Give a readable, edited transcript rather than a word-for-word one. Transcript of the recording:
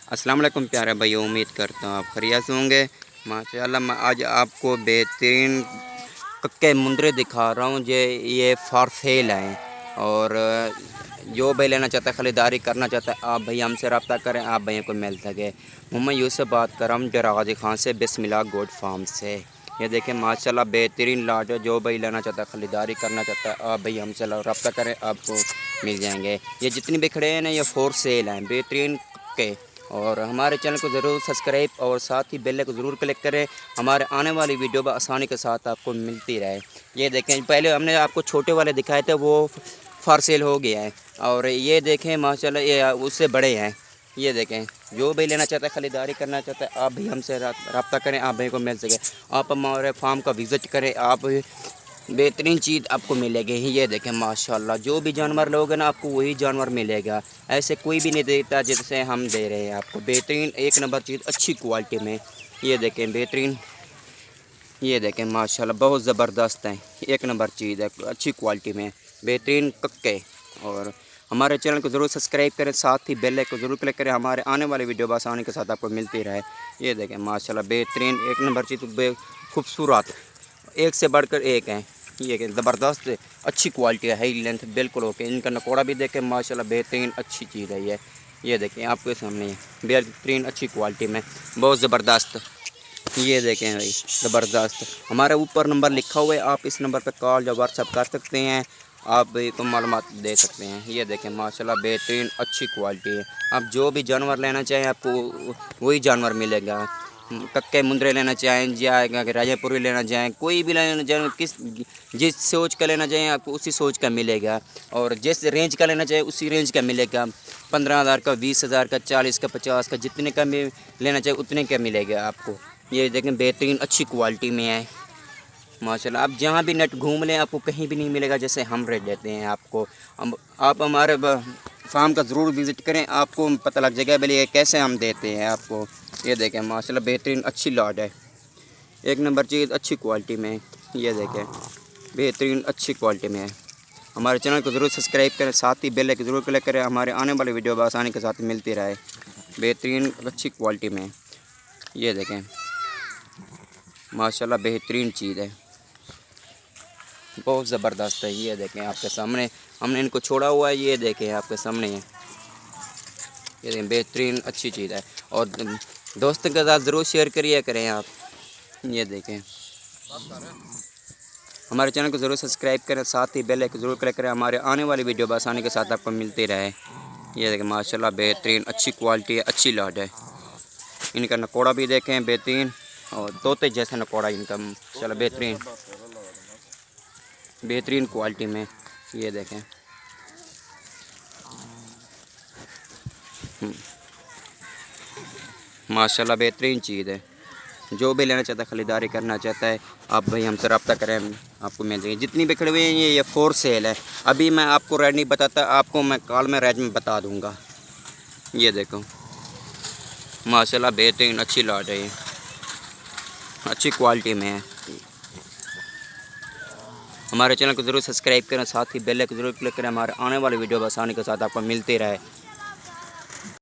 अस्सलाम वालेकुम प्यारे भाई, उम्मीद करता हूँ आप खैरियत से होंगे। माशाल्लाह मैं आज आपको बेहतरीन कक्के मुंदरे दिखा रहा हूँ। ये फॉर सेल हैं और जो भाई लेना चाहता है, ख़रीदारी करना चाहता है, आप भाई हमसे रब्ता करें, आप भैया को मिल सके। मोहम्मद यूसुफ बात कर रहा हूँ डरागाजी खान से, बिस्मिल्लाह गोट फार्म से। ये देखें माशाल्लाह बेहतरीन लाट है। जो भाई लेना चाहता है, ख़रीदारी करना चाहता है, आप भाई हमसे रब्ता करें, आपको मिल जाएंगे। ये जितनी भी खड़े हैं ना, ये फॉर सेल हैं, बेहतरीन के। और हमारे चैनल को ज़रूर सब्सक्राइब और साथ ही बेल को ज़रूर क्लिक करें। हमारे आने वाली वीडियो आसानी के साथ आपको मिलती रहे। ये देखें, पहले हमने आपको छोटे वाले दिखाए थे, वो फॉर सेल हो गया है। और ये देखें माशाल्लाह ये उससे बड़े हैं। ये देखें, जो भी लेना चाहता है, ख़रीदारी करना चाहता है, आप भी हमसे रब्ता करें, आप भाई को मिल सके। आप हमारे फार्म का विज़िट करें, आप बेहतरीन चीज़ आपको मिलेगी। ये देखें माशाल्लाह, जो भी जानवर लोगे ना, आपको वही जानवर मिलेगा। ऐसे कोई भी नहीं देता जैसे हम दे रहे हैं आपको। बेहतरीन एक नंबर चीज़ अच्छी क्वालिटी में। ये देखें बेहतरीन, ये देखें माशाल्लाह बहुत ज़बरदस्त है। एक नंबर चीज़ है, अच्छी क्वालिटी में बेहतरीन कक्के। और हमारे चैनल को ज़रूर सब्सक्राइब करें, साथ ही बेल को ज़रूर क्लिक करें, हमारे आने वाली वीडियो आसानी के साथ आपको मिलती रहे। ये देखें माशाल्लाह बेहतरीन एक नंबर चीज़, खूबसूरत, एक से बढ़कर एक है। ये कि ज़बरदस्त अच्छी क्वालिटी है, हाई लेंथ बिल्कुल ओके। इनका नकोड़ा भी देखें माशाल्लाह बेहतरीन अच्छी चीज़ है ये देखें आपके सामने बेहतरीन अच्छी क्वालिटी में, बहुत ज़बरदस्त। ये देखें भाई ज़बरदस्त। हमारे ऊपर नंबर लिखा हुआ है, आप इस नंबर पर कॉल या व्हाट्सअप कर सकते हैं, आप भी को मालूमात दे सकते हैं। ये देखें माशाल्लाह बेहतरीन अच्छी क्वालिटी है। आप जो भी जानवर लेना चाहें, आपको वही जानवर मिलेगा। कक्के मुंदरे लेना चाहें या राजापुरी लेना चाहें, कोई भी लेना चाहें, जिस सोच का लेना चाहें, आपको उसी सोच का मिलेगा। और जिस रेंज का लेना चाहें उसी रेंज का मिलेगा। 15,000 का, 20,000 का, 40 का, 50 का, जितने का लेना चाहे उतने का मिलेगा आपको। ये देखें बेहतरीन अच्छी क्वालिटी में है माशाल्लाह। आप जहाँ भी नेट घूम लें, आपको कहीं भी नहीं मिलेगा जैसे हम रेट देते हैं आपको। आप हमारे फार्म का ज़रूर विज़िट करें, आपको पता लग जाएगा भले कैसे हम देते हैं आपको। ये देखें माशाल्लाह बेहतरीन अच्छी लॉट है, एक नंबर चीज़ अच्छी क्वालिटी में। ये देखें बेहतरीन अच्छी क्वालिटी में है। हमारे चैनल को ज़रूर सब्सक्राइब करें, साथ ही बेल को ज़रूर क्लिक करें, हमारे आने वाली वीडियो आसानी के साथ मिलती रहे, बेहतरीन अच्छी क्वालिटी में। ये देखें माशाल्लाह बेहतरीन चीज़ है, बहुत ज़बरदस्त है। ये देखें आपके सामने हमने इनको छोड़ा हुआ है, ये देखें आपके सामने है। ये देखें बेहतरीन अच्छी चीज़ है। और दोस्तों के साथ ज़रूर शेयर करिए करें आप। ये देखें हमारे चैनल को ज़रूर सब्सक्राइब करें, साथ ही बेल को ज़रूर क्लिक करें, हमारे आने वाली वीडियो आसानी के साथ आपको मिलती रहे। ये देखें माशाल्लाह बेहतरीन अच्छी क्वालिटी है, अच्छी लॉट है। इनका नकोड़ा भी देखें बेहतरीन, और तोते जैसा नकोड़ा इनका माशाल्लाह बेहतरीन बेहतरीन क्वालिटी में। ये देखें माशाल्लाह बेहतरीन चीज़ है। जो भी लेना चाहता है, ख़रीदारी करना चाहता है, आप भाई हमसे रब्ता करें, आपको मिल जाएगी। जितनी भी खड़े हुए हैं ये फॉर सेल है। अभी मैं आपको रेट नहीं बताता, आपको मैं कॉल में रेट में बता दूंगा। ये देखो माशाल्लाह बेहतरीन अच्छी लॉट है, ये अच्छी क्वालिटी में है। हमारे चैनल को ज़रूर सब्सक्राइब करें, साथ ही बेल को ज़रूर क्लिक करें, हमारे आने वाली वीडियो आसानी के साथ आपको मिलती रहे।